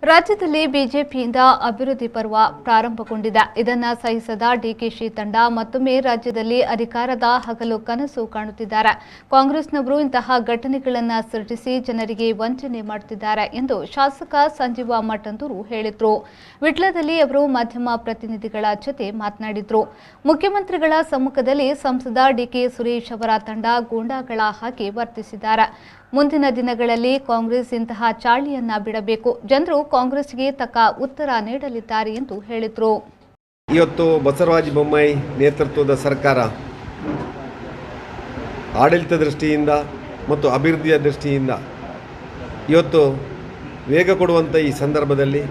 ರಾಜ್ಯದಲ್ಲಿ ಬಿಜೆಪಿಯಿಂದ ಅಭಿವೃದ್ಧಿ ಪರ್ವ ಪ್ರಾರಂಭಗೊಂಡಿದೆ. ಇದನ್ನು ಸಹಿಸದ ಡಿಕೆಶಿ ತಂಡ ಮತ್ತೊಮ್ಮೆ ರಾಜ್ಯದಲ್ಲಿ ಅಧಿಕಾರದ ಹಗಲು ಕನಸು ಕಾಣುತ್ತಿದ್ದಾರೆ. ಕಾಂಗ್ರೆಸ್ನವರು ಇಂತಹ ಘಟನೆಗಳನ್ನು ಸೃಷ್ಟಿಸಿ ಜನರಿಗೆ ವಂಚನೆ ಮಾಡುತ್ತಿದ್ದಾರೆ ಎಂದು ಶಾಸಕ ಸಂಜೀವ ಮಠಂದೂರು ಹೇಳಿದರು. ವಿಟ್ಲದಲ್ಲಿ ಅವರು ಮಾಧ್ಯಮ ಪ್ರತಿನಿಧಿಗಳ ಜೊತೆ ಮಾತನಾಡಿದರು. ಮುಖ್ಯಮಂತ್ರಿಗಳ ಸಮ್ಮುಖದಲ್ಲಿ ಸಂಸದ ಡಿಕೆ ಸುರೇಶ್ ಅವರ ತಂಡ ಗೂಂಡಾಗಳ ಹಾಗೆ ವರ್ತಿಸಿದ್ದಾರೆ. ಮುಂದಿನ ದಿನಗಳಲ್ಲಿ ಕಾಂಗ್ರೆಸ್ ಇಂತಹ ಚಾಳಿಯನ್ನ ಬಿಡಬೇಕು. ಜನರು ಕಾಂಗ್ರೆಸ್ಗೆ ತಕ್ಕ ಉತ್ತರ ನೀಡಲಿದ್ದಾರೆ ಎಂದು ಹೇಳಿದರು. ಇವತ್ತು ಬಸವರಾಜ ಬೊಮ್ಮಾಯಿ ನೇತೃತ್ವದ ಸರ್ಕಾರ ಆಡಳಿತ ದೃಷ್ಟಿಯಿಂದ ಮತ್ತು ಅಭಿವೃದ್ಧಿಯ ದೃಷ್ಟಿಯಿಂದ ಇವತ್ತು ವೇಗ ಕೊಡುವಂಥ ಈ ಸಂದರ್ಭದಲ್ಲಿ,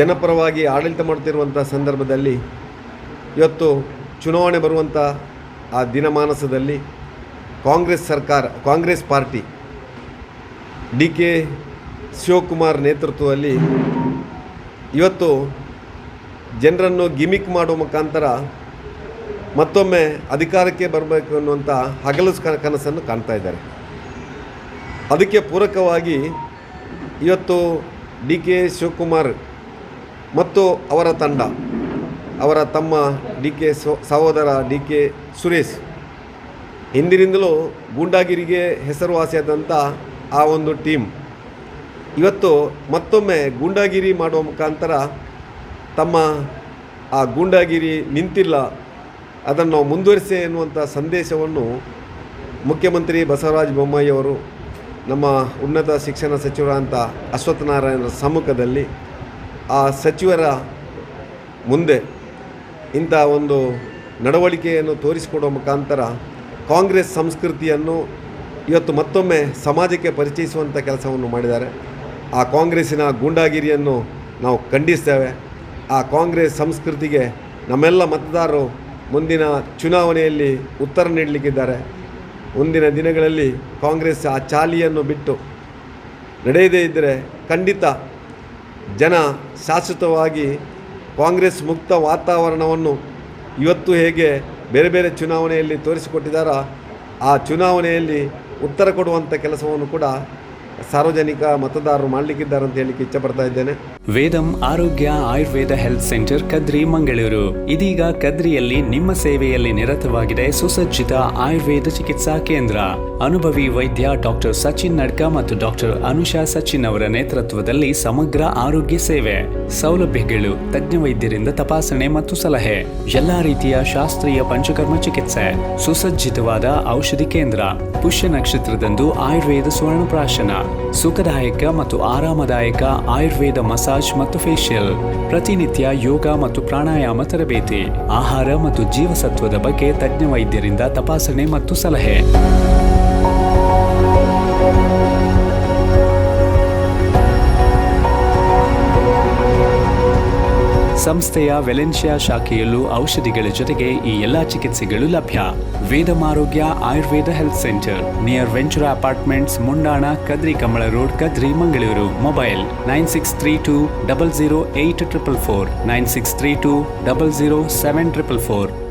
ಜನಪರವಾಗಿ ಆಡಳಿತ ಮಾಡುತ್ತಿರುವಂಥ ಸಂದರ್ಭದಲ್ಲಿ, ಇವತ್ತು ಚುನಾವಣೆ ಬರುವಂಥ ಆ ದಿನಮಾನಸದಲ್ಲಿ ಕಾಂಗ್ರೆಸ್ ಪಾರ್ಟಿ ಡಿಕೆ ಶಿವಕುಮಾರ್ ನೇತೃತ್ವದಲ್ಲಿ ಇವತ್ತು ಜನರನ್ನು ಗಿಮಿಕ್ ಮಾಡುವ ಮುಖಾಂತರ ಮತ್ತೊಮ್ಮೆ ಅಧಿಕಾರಕ್ಕೆ ಬರಬೇಕು ಅನ್ನುವಂಥ ಹಗಲು ಕನಸನ್ನು ಕಾಣ್ತಾ ಇದ್ದಾರೆ. ಅದಕ್ಕೆ ಪೂರಕವಾಗಿ ಇವತ್ತು ಡಿಕೆ ಶಿವಕುಮಾರ್ ಮತ್ತು ಅವರ ತಂಡ, ಅವರ ತಮ್ಮ ಡಿಕೆ ಸಹೋದರ ಡಿಕೆ ಸುರೇಶ್ ಹಿಂದಿನಿಂದಲೂ ಗೂಂಡಾಗಿರಿಗೆ ಹೆಸರುವಾಸಿಯಾದಂಥ ಆ ಒಂದು ಟೀಮ್ ಇವತ್ತು ಮತ್ತೊಮ್ಮೆ ಗೂಂಡಾಗಿರಿ ಮಾಡುವ ಮುಖಾಂತರ ತಮ್ಮ ಆ ಗೂಂಡಾಗಿರಿ ನಿಂತಿಲ್ಲ, ಅದನ್ನು ಮುಂದುವರಿಸಿ ಎನ್ನುವಂಥ ಸಂದೇಶವನ್ನು ಮುಖ್ಯಮಂತ್ರಿ ಬಸವರಾಜ ಬೊಮ್ಮಾಯಿ ಅವರು ನಮ್ಮ ಉನ್ನತ ಶಿಕ್ಷಣ ಸಚಿವರಾದಂಥ ಅಶ್ವತ್ಥನಾರಾಯಣರ ಸಮ್ಮುಖದಲ್ಲಿ ಆ ಸಚಿವರ ಮುಂದೆ ಇಂಥ ಒಂದು ನಡವಳಿಕೆಯನ್ನು ತೋರಿಸಿಕೊಡುವ ಮುಖಾಂತರ ಕಾಂಗ್ರೆಸ್ ಸಂಸ್ಕೃತಿಯನ್ನು ಇವತ್ತು ಮತ್ತೊಮ್ಮೆ ಸಮಾಜಕ್ಕೆ ಪರಿಚಯಿಸುವಂಥ ಕೆಲಸವನ್ನು ಮಾಡಿದ್ದಾರೆ. ಆ ಕಾಂಗ್ರೆಸ್ಸಿನ ಗೂಂಡಾಗಿರಿಯನ್ನು ನಾವು ಖಂಡಿಸ್ತೇವೆ. ಆ ಕಾಂಗ್ರೆಸ್ ಸಂಸ್ಕೃತಿಗೆ ನಮ್ಮೆಲ್ಲ ಮತದಾರರು ಮುಂದಿನ ಚುನಾವಣೆಯಲ್ಲಿ ಉತ್ತರ ನೀಡಲಿಕ್ಕಿದ್ದಾರೆ. ಮುಂದಿನ ದಿನಗಳಲ್ಲಿ ಕಾಂಗ್ರೆಸ್ ಆ ಚಾಲಿಯನ್ನು ಬಿಟ್ಟು ನಡೆಯದೇ ಇದ್ದರೆ ಖಂಡಿತ ಜನ ಶಾಶ್ವತವಾಗಿ ಕಾಂಗ್ರೆಸ್ ಮುಕ್ತ ವಾತಾವರಣವನ್ನು ಇವತ್ತು ಹೇಗೆ ಬೇರೆ ಬೇರೆ ಚುನಾವಣೆಯಲ್ಲಿ ತೋರಿಸಿಕೊಟ್ಟಿದ್ದಾರೋ ಆ ಚುನಾವಣೆಯಲ್ಲಿ ಉತ್ತರ ಕೊಡುವಂಥ ಕೆಲಸವನ್ನು ಕೂಡ ಸಾರ್ವಜನಿಕ ಮತದಾರರು ಮಾಡಲಿಕ್ಕಿದ್ದಾರೆ ಅಂತ ಹೇಳಲಿಕ್ಕೆ ಇಚ್ಛಪಡ್ತಾ ಇದ್ದೇನೆ. ವೇದಂ ಆರೋಗ್ಯ ಆಯುರ್ವೇದ ಹೆಲ್ತ್ ಸೆಂಟರ್ ಕದ್ರಿ ಮಂಗಳೂರು ಇದೀಗ ಕದ್ರಿಯಲ್ಲಿ ನಿಮ್ಮ ಸೇವೆಯಲ್ಲಿ ನಿರತವಾಗಿದೆ ಸುಸಜ್ಜಿತ ಆಯುರ್ವೇದ ಚಿಕಿತ್ಸಾ ಕೇಂದ್ರ. ಅನುಭವಿ ವೈದ್ಯ ಡಾಕ್ಟರ್ ಸಚಿನ್ ನಡ್ಕ ಮತ್ತು ಡಾಕ್ಟರ್ ಅನುಷಾ ಸಚಿನ್ ಅವರ ನೇತೃತ್ವದಲ್ಲಿ ಸಮಗ್ರ ಆರೋಗ್ಯ ಸೇವೆ, ಸೌಲಭ್ಯಗಳು, ತಜ್ಞ ವೈದ್ಯರಿಂದ ತಪಾಸಣೆ ಮತ್ತು ಸಲಹೆ, ಎಲ್ಲಾ ರೀತಿಯ ಶಾಸ್ತ್ರೀಯ ಪಂಚಕರ್ಮ ಚಿಕಿತ್ಸೆ, ಸುಸಜ್ಜಿತವಾದ ಔಷಧಿ ಕೇಂದ್ರ, ಪುಷ್ಯ ನಕ್ಷತ್ರದಂದು ಆಯುರ್ವೇದ ಸ್ವರ್ಣಪ್ರಾಶನ, ಸುಖದಾಯಕ ಮತ್ತು ಆರಾಮದಾಯಕ ಆಯುರ್ವೇದ ಮಸಾಜ್ ಮತ್ತು ಫೇಶಿಯಲ್, ಪ್ರತಿನಿತ್ಯ ಯೋಗ ಮತ್ತು ಪ್ರಾಣಾಯಾಮ ತರಬೇತಿ, ಆಹಾರ ಮತ್ತು ಜೀವಸತ್ವದ ಬಗ್ಗೆ ತಜ್ಞ ವೈದ್ಯರಿಂದ ತಪಾಸಣೆ ಮತ್ತು ಸಲಹೆ. ಸಂಸ್ಥೆಯ ವೆಲೆನ್ಶಿಯಾ ಶಾಖೆಯಲ್ಲೂ ಔಷಧಿಗಳ ಜೊತೆಗೆ ಈ ಎಲ್ಲಾ ಚಿಕಿತ್ಸೆಗಳು ಲಭ್ಯ. Vedam Arogya Ayurveda health centre near Ventura apartments, Mundana, Kadri Kambla road, Kadri Mangaluru. Mobile 9632 00844, 9632 00744.